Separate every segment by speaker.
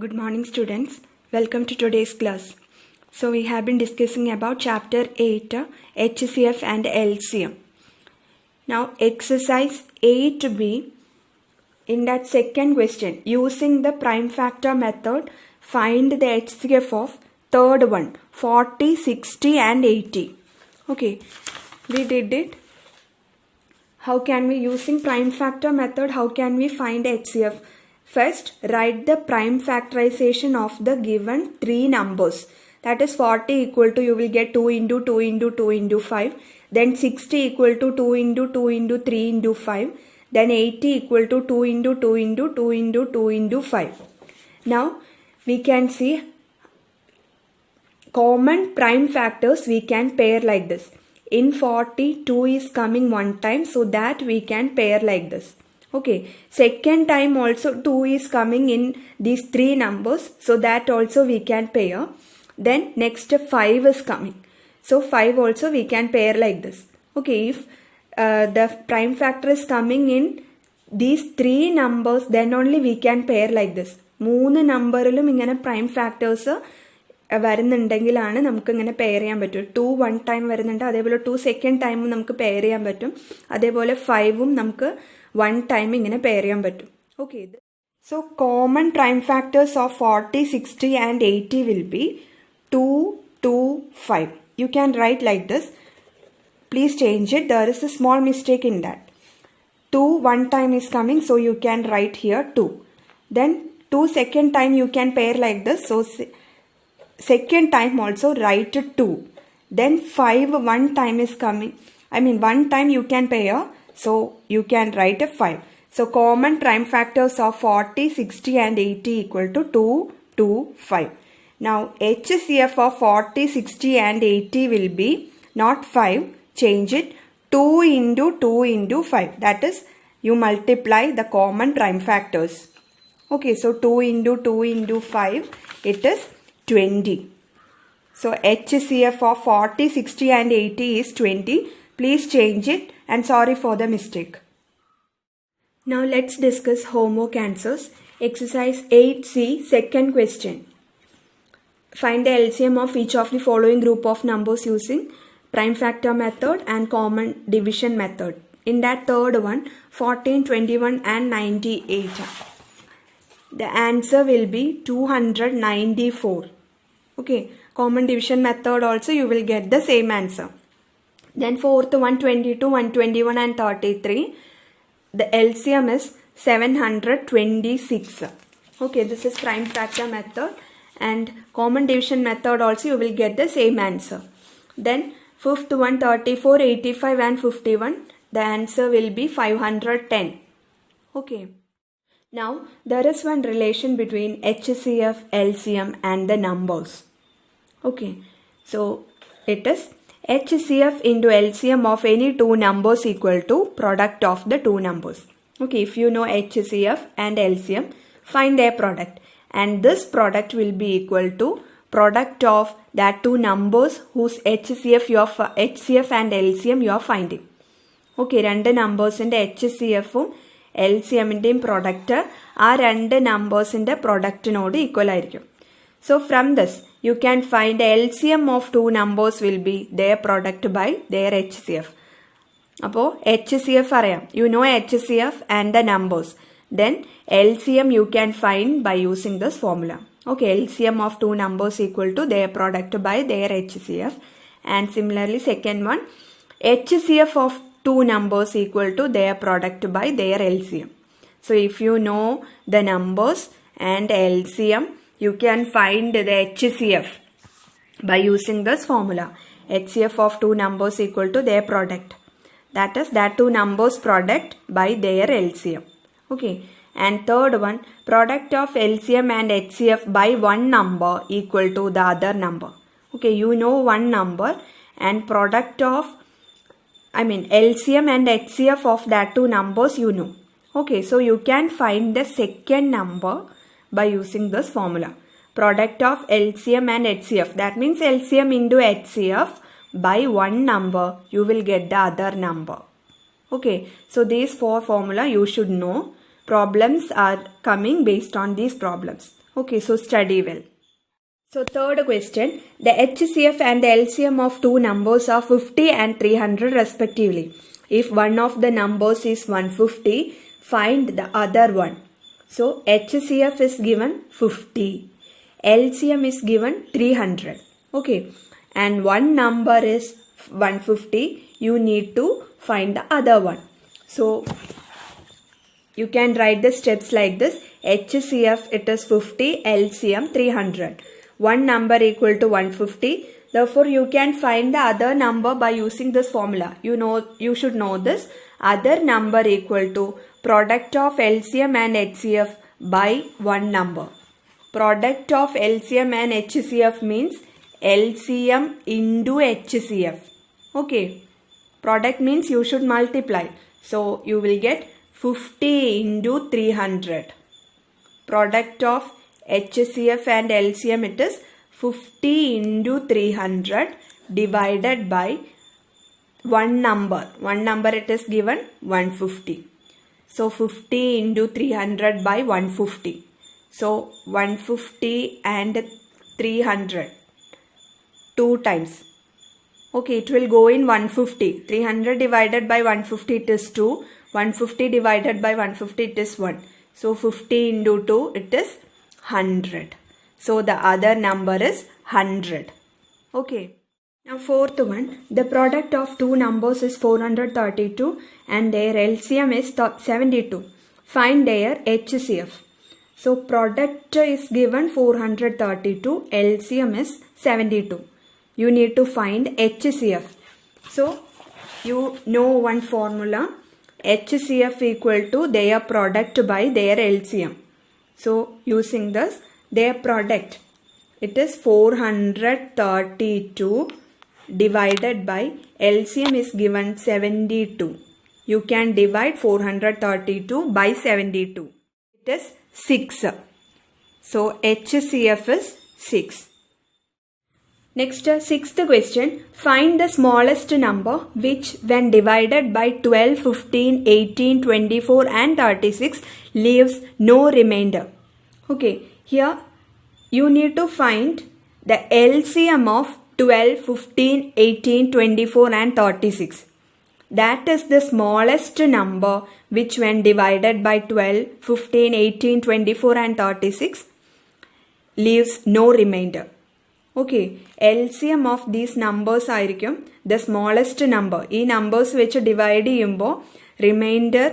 Speaker 1: Good morning students, welcome to today's class. So we have been discussing about chapter 8 HCF and LCM. Now exercise 8b, in that second question, using the prime factor method, find the HCF of third one, 40, 60 and 80. Okay, we did it. How can we, using prime factor method, how can we find HCF? First, write the prime factorization of the given three numbers. That is 40 equal to, you will get 2 into 2 into 2 into 5. Then 60 equal to 2 into 2 into 3 into 5. Then 80 equal to 2 into 2 into 2 into 2 into 5. Now, we can see common prime factors we can pair like this. In 40, 2 is coming one time, so that we can pair like this. Okay, second time also 2 is coming in these three numbers, so that also we can pair. Then next 5 is coming, so 5 also we can pair like this. Okay, if the prime factor is coming in these three numbers, then only we can pair like this. മൂന്ന് നമ്പറിലും ഇങ്ങനെ prime factors വരുന്നുണ്ടെങ്കിലാണ് നമുക്ക് ഇങ്ങനെ pair ചെയ്യാൻ പറ്റും. 2 1 time വരുന്നുണ്ട്, അതേപോലെ 2 second ടൈമും നമുക്ക് പെയർ ചെയ്യാൻ പറ്റും, അതേപോലെ 5ഉം നമുക്ക് 1 ടൈം ഇങ്ങനെ പെയർ ചെയ്യാൻ പറ്റും. Okay, so common prime factors of 40, 60 and 80 will be 2, 2, 5. You can write like this. Please change it. There is a small mistake in that. 2 1 time is coming, so you can write here 2. Then 2 second time you can pair like this. So second time also write 2. Then 5 1 time is coming. 1 time you can pair, so you can write a 5. So common prime factors of 40, 60 and 80 equal to 2, 2, 5. Now HCF of 40, 60 and 80 will be not 5, change it, 2 into 2 into 5. That is, you multiply the common prime factors. Okay, so 2 into 2 into 5, it is 20. So HCF of 40, 60 and 80 is 20. Please change it, and sorry for the mistake. Now let's discuss homework answers. Exercise 8C, second question. Find the LCM of each of the following group of numbers using prime factor method and common division method. In that third one, 14, 21 and 98. The answer will be 294. Okay, common division method also you will get the same answer. Then fourth, 122, 121 and 33. The LCM is 726. Okay, this is prime factor method, and common division method also you will get the same answer. Then fifth one, 34, 85 and 51. The answer will be 510. Okay. Now there is one relation between HCF, LCM and the numbers. Okay, so it is HCF into LCM of any two numbers equal to product of the two numbers. Okay, if you know HCF and LCM, find their product, and this product will be equal to product of that two numbers whose HCF and LCM you are finding. Okay, രണ്ട് നമ്പേഴ്സിൻ്റെ HCFും LCMൻ്റെയും product ആ രണ്ട് നമ്പേഴ്സിൻ്റെ പ്രൊഡക്റ്റിനോട് equal ആയിരിക്കും. So from this, you can find the LCM of two numbers will be their product by their HCF. അപ്പോൾ HCF അറിയാം, you know HCF and the numbers. Then LCM you can find by using this formula. Okay, LCM of two numbers equal to their product by their HCF. And similarly second one, HCF of two numbers equal to their product by their LCM. So if you know the numbers and LCM, you can find the HCF by using this formula. HCF of two numbers equal to their product. That is, that two numbers product by their LCM. Okay. And third one, product of LCM and HCF by one number equal to the other number. Okay, you know one number and product of, LCM and HCF of that two numbers you know. Okay, so you can find the second number by using this formula. Product of LCM and HCF, that means LCM into HCF by one number, you will get the other number. Okay, so these four formula you should know. Problems are coming based on these problems. Okay, so study well. So third question, the HCF and the LCM of two numbers are 50 and 300 respectively. If one of the numbers is 150, find the other one. So HCF is given 50, LCM is given 300. Okay, and one number is 150, you need to find the other one. So you can write the steps like this. HCF it is 50, LCM 300. One number equal to 150. Therefore, you can find the other number by using this formula. You should know this. Other number equal to product of LCM and HCF by one number. Product of LCM and HCF means LCM into HCF. Okay. Product means you should multiply. So, you will get 50 into 300. Product of HCF and LCM it is 50 into 300 divided by one number. One number it is given 150. So 50 into 300 by 150. So 150 and 300. 2 times. Okay, it will go in 150. 300 divided by 150 it is 2. 150 divided by 150 it is 1. So 50 into 2 it is 100. So the other number is 100. Okay. Now fourth one, the product of two numbers is 432 and their LCM is 72. Find their HCF. So product is given 432, LCM is 72. You need to find HCF. So you know one formula, HCF equal to their product by their LCM. So using this, their product, it is 432 divided by LCM is given 72. You can divide 432 by 72. It is 6. So HCF is 6. Next, sixth question. Find the smallest number which when divided by 12, 15, 18, 24 and 36 leaves no remainder. Okay, here you need to find the LCM of 12, 15, 18, 24 and 36. That is the smallest number which when divided by 12, 15, 18, 24 and 36 leaves no remainder. Okay, LCM of these numbers ആയിരിക്കും the smallest number. ഈ numbers വെച്ച് divide ചെയ്യുമ്പോൾ remainder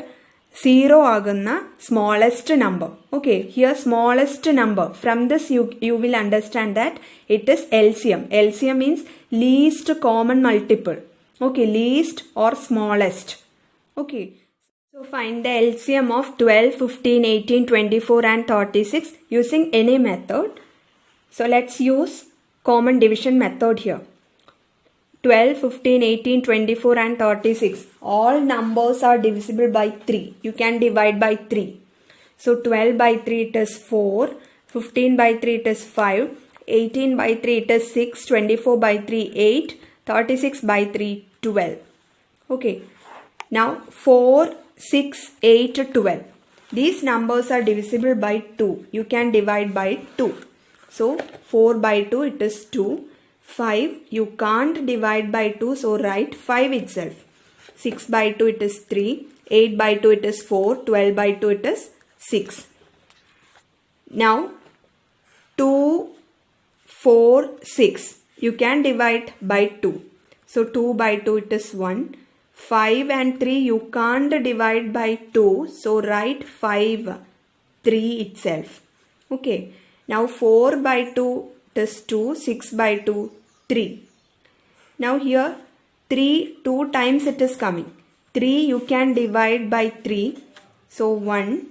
Speaker 1: 0 ആകുന്ന smallest number. Okay, here smallest number. From this you will understand that it is LCM. LCM means least common multiple. Okay, least or smallest. Okay, so find the LCM of 12, 15, 18, 24 and 36 using any method. So let's use common division method here. 12, 15, 18, 24 and 36. All numbers are divisible by 3. You can divide by 3. So 12 by 3 it is 4. 15 by 3 it is 5. 18 by 3 it is 6. 24 by 3 8. 36 by 3 12. Okay. Now 4, 6, 8, 12. These numbers are divisible by 2. You can divide by 2. So 4 by 2 it is 2. 5 you can't divide by 2, so write 5 itself. 6 by 2 it is 3. 8 by 2 it is 4. 12 by 2 it is 6. Now 2, 4, 6 you can divide by 2. So 2 by 2 it is 1. 5 and 3 you can't divide by 2, so write 5, 3 itself. Okay. Now 4 by 2 is 2, 6 by 2, 3. Now here 3 2 times it is coming. 3 you can divide by 3. So 1.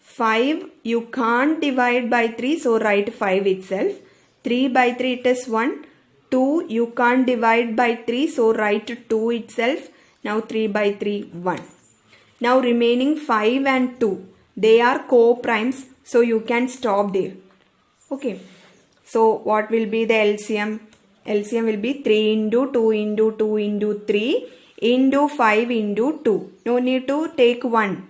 Speaker 1: 5 you can't divide by 3, so write 5 itself. 3 by 3 it is 1. 2 you can't divide by 3, so write 2 itself. Now 3 by 3 1. Now remaining 5 and 2, they are co-primes, so you can stop there. Okay, so what will be the LCM? LCM will be 3 into 2 into 2 into 3 into 5 into 2. No need to take 1.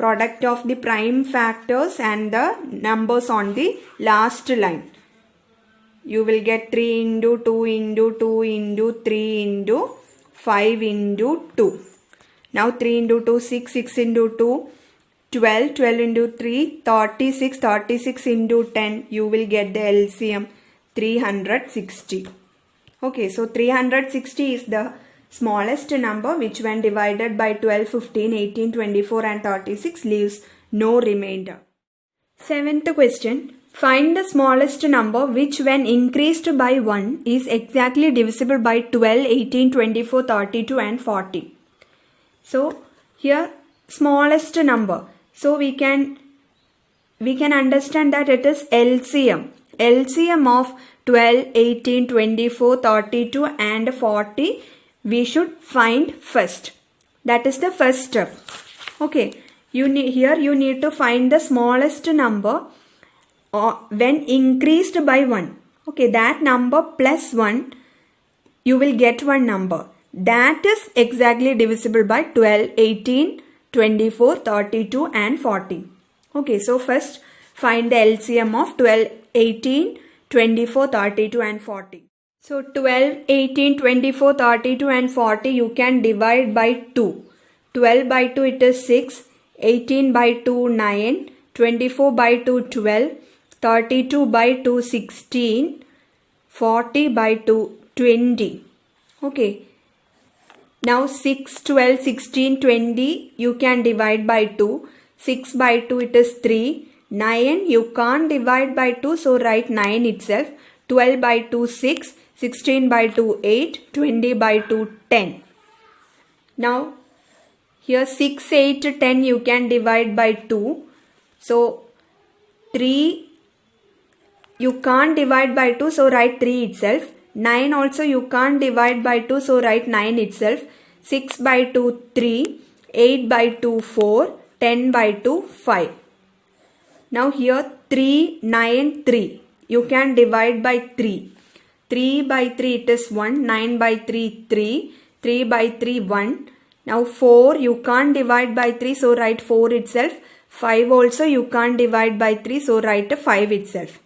Speaker 1: Product of the prime factors and the numbers on the last line. You will get 3 into 2 into 2 into 3 into 5 into 2. Now 3 into 2, 6, 6 into 2, 12, 12 into 3, 36, 36 into 10. You will get the LCM 360. Okay, so 360 is the smallest number which when divided by 12, 15, 18, 24 and 36 leaves no remainder. Seventh question. Find the smallest number which when increased by 1 is exactly divisible by 12, 18, 24, 32 and 40. So here smallest number. So we can understand that it is LCM. LCM of 12, 18, 24, 32 and 40 we should find first. That is the first step. Okay, you need to find the smallest number when increased by 1. Okay, that number plus 1, you will get one number. That is exactly divisible by 12, 18, 24, 32 and 40. Okay, so first find the LCM of 12, 18, 24, 32 and 40. So 12, 18, 24, 32 and 40 you can divide by 2. 12 by 2 it is 6, 18 by 2 9, 24 by 2 12, 32 by 2 16, 40 by 2 20. Okay. Now 6, 12, 16, 20 you can divide by 2. 6 by 2 it is 3. 9 you can't divide by 2, so write 9 itself. 12 by 2 6. 16 by 2 8. 20 by 2 10. Now here 6, 8, 10 you can divide by 2. So 3 you can't divide by 2, so write 3 itself. 9 also you can't divide by 2, so write 9 itself. 6 by 2 3. 8 by 2 4. 10 by 2 5. Now here 3, 9, 3. You can divide by 3. 3 by 3 it is 1. 9 by 3 3. 3 by 3 1. Now 4 you can't divide by 3, so write 4 itself. 5 also you can't divide by 3, so write 5 itself.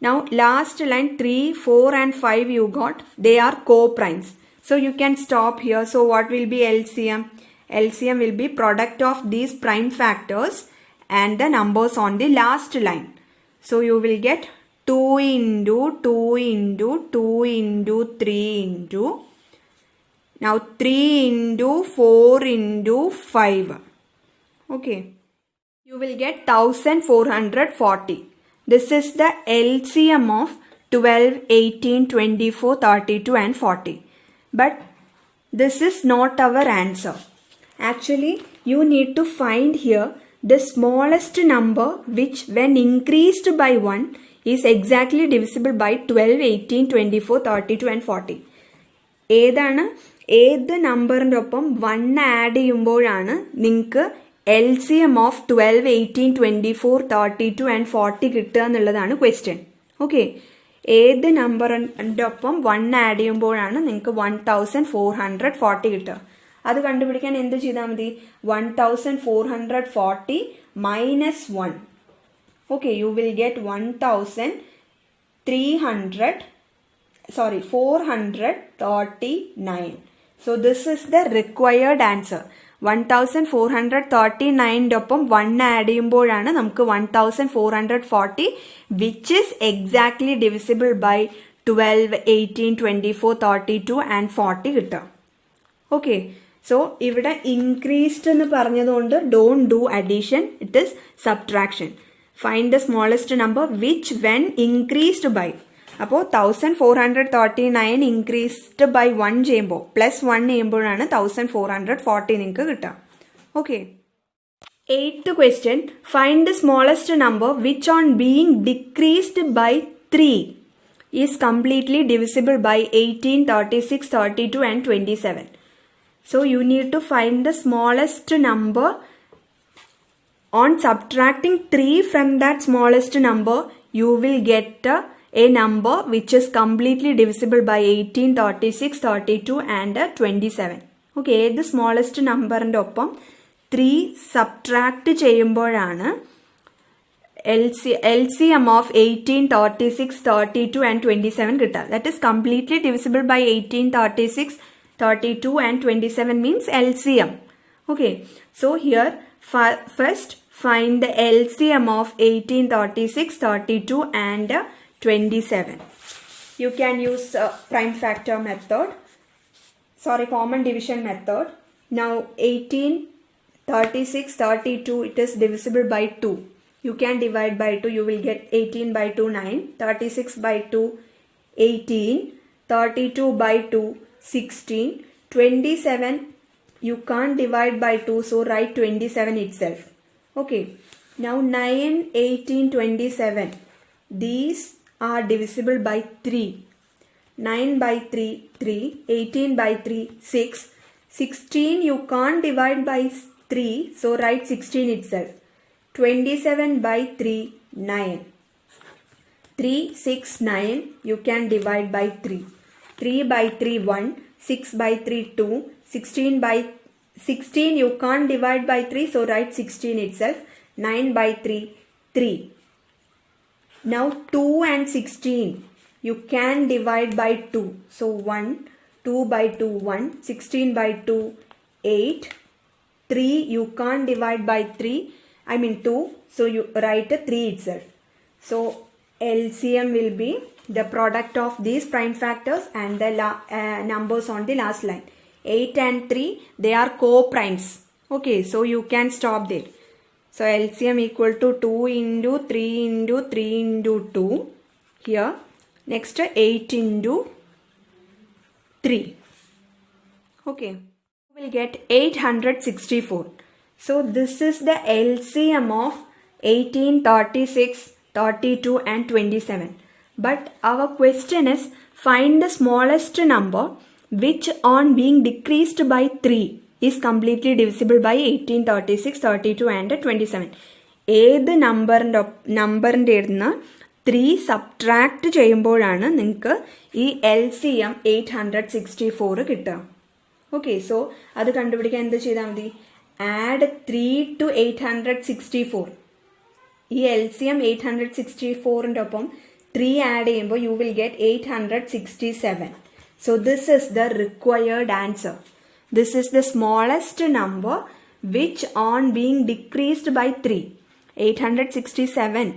Speaker 1: Now last line 3, 4 and 5 you got. They are co-primes. So you can stop here. So what will be LCM? LCM will be product of these prime factors and the numbers on the last line. So you will get 2 into 2 into 2 into 3 into. Now 3 into 4 into 5. Okay. You will get 1440. This is the LCM of 12, 18, 24, 32 and 40. But this is not our answer. Actually, you need to find here the smallest number which when increased by 1 is exactly divisible by 12, 18, 24, 32 and 40. ഏത് നമ്പറിൻ്റെ ഒപ്പം 1 add ചെയ്യുമ്പോഴാണ് നിങ്ങൾക്ക് LCM of 12, 18, 24, 32 and 40 കിട്ടുക എന്നുള്ളതാണ് question. Okay, ഏത് നമ്പറിൻ്റെ ഒപ്പം 1 ആഡ് ചെയ്യുമ്പോഴാണ് നിങ്ങൾക്ക് 1440 കിട്ടുക. അത് കണ്ടുപിടിക്കാൻ എന്ത് ചെയ്താൽ മതി? 1440 minus 1. Okay, you will get 439. So this is the required answer. 1439 ഒപ്പം 1 ആഡ് ചെയ്യുമ്പോഴാണ് നമുക്ക് 1440 which is exactly divisible by 12, 18, 24, 32 and 40 കിട്ടുക. ഓക്കെ, സോ ഇവിടെ ഇൻക്രീസ്ഡ് എന്ന് പറഞ്ഞതുകൊണ്ട് don't do addition, it is subtraction. Find the smallest number which when increased by. അപ്പോൾ 1439 increased by 1 ചെയ്യുമ്പോൾ plus 1 ചെയ്യുമ്പോഴാണ് 1440 നിങ്ങൾക്ക് കിട്ടുക. Okay, 8th question. Find the smallest number which on being decreased by 3 is completely divisible by 18, 36, 32 and 27. So you need to find the smallest number. On subtracting 3 from that smallest number, you will get a number which is completely divisible by 18, 36, 32 and 27. Okay, the smallest number and ഒപ്പം 3 subtract ചെയ്യുമ്പോഴാണ് LCM of 18, 36, 32 and 27 കിട്ടുക. That is completely divisible by 18, 36, 32 and 27 means LCM. Okay, so here first find the LCM of 18, 36, 32 and 27. You can use prime factor method, common division method. Now 18, 36, 32, it is divisible by 2. You can divide by 2, you will get 18 by 2, 9, 36 by 2, 18, 32 by 2, 16, 27, you can't divide by 2, so write 27 itself. Okay, now 9, 18, 27, these are divisible by 3. 9 by 3, 3, 18 by 3, 6, 16 you can't divide by 3, so write 16 itself. 27 by 3, 9. 3, 6, 9, you can divide by 3. 3 by 3, 1. 6 by 3, 2. 16 by 16, you can't divide by 3, so write 16 itself. 9 by 3, 3. Now 2 and 16, you can divide by 2. So 1, 2 by 2, 1. 16 by 2, 8. 3, you can't divide by 3. 2, so you write a 3 itself. So LCM will be the product of these prime factors and the numbers on the last line. 8 and 3, they are co-primes. Okay, so you can stop there. So LCM equal to 2 into 3 into 3 into 2. Here, next 8 into 3. Okay, we will get 864. So this is the LCM of 18, 36, 32 and 27. But our question is find the smallest number which on being decreased by 3 is completely divisible by 18, 36, 32 and 27. ഏത് നമ്പറിൻ്റെ ഇരുന്ന് 3 subtract ചെയ്യുമ്പോഴാണ് നിങ്ങൾക്ക് ഈ LCM 864 കിട്ടുക. Okay, so അത് കണ്ടുപിടിക്കാൻ എന്ത് ചെയ്താൽ മതി? Add 3 to 864. ഈ LCM 864ൻ്റെ ഒപ്പം 3 ആഡ് ചെയ്യുമ്പോൾ you will get 867. So this is the required answer. This is the smallest number which on being decreased by 3. 867.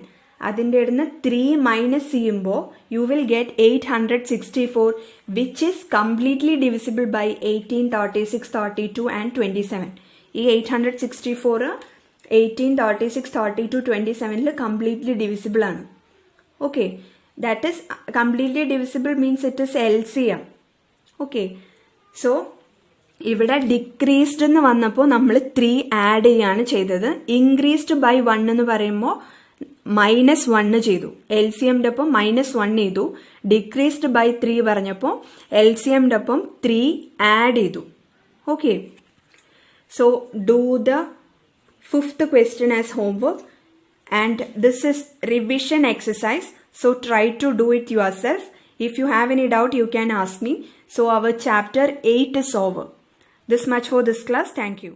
Speaker 1: അതിൻ്റെ ഇടുന്ന് 3 മൈനസ് ചെയ്യുമ്പോൾ you will get 864 which is completely divisible by 18, 36, 32 and 27. ഈ 864 18, 36, 32, 27 completely divisible ആണ്. Okay, that is completely divisible means it is LCM. Okay, so ഇവിടെ decreased എന്ന് വന്നപ്പോൾ നമ്മൾ 3 add ചെയ്യാണ് ചെയ്തത്. ഇൻക്രീസ്ഡ് ബൈ 1 എന്ന് പറയുമ്പോൾ -1 ചെയ്തു. LCMൻ്റെ ഒപ്പം -1 ചെയ്തു. ഡിക്രീസ്ഡ് ബൈ 3 പറഞ്ഞപ്പോൾ LCMൻ്റെ ഒപ്പം 3 ആഡ് ചെയ്തു. Okay, so do the 5th question as homework, and this is revision exercise, so try to do it yourself. If you have any doubt, you can ask me. So our chapter 8 is over. This much for this class. Thank you.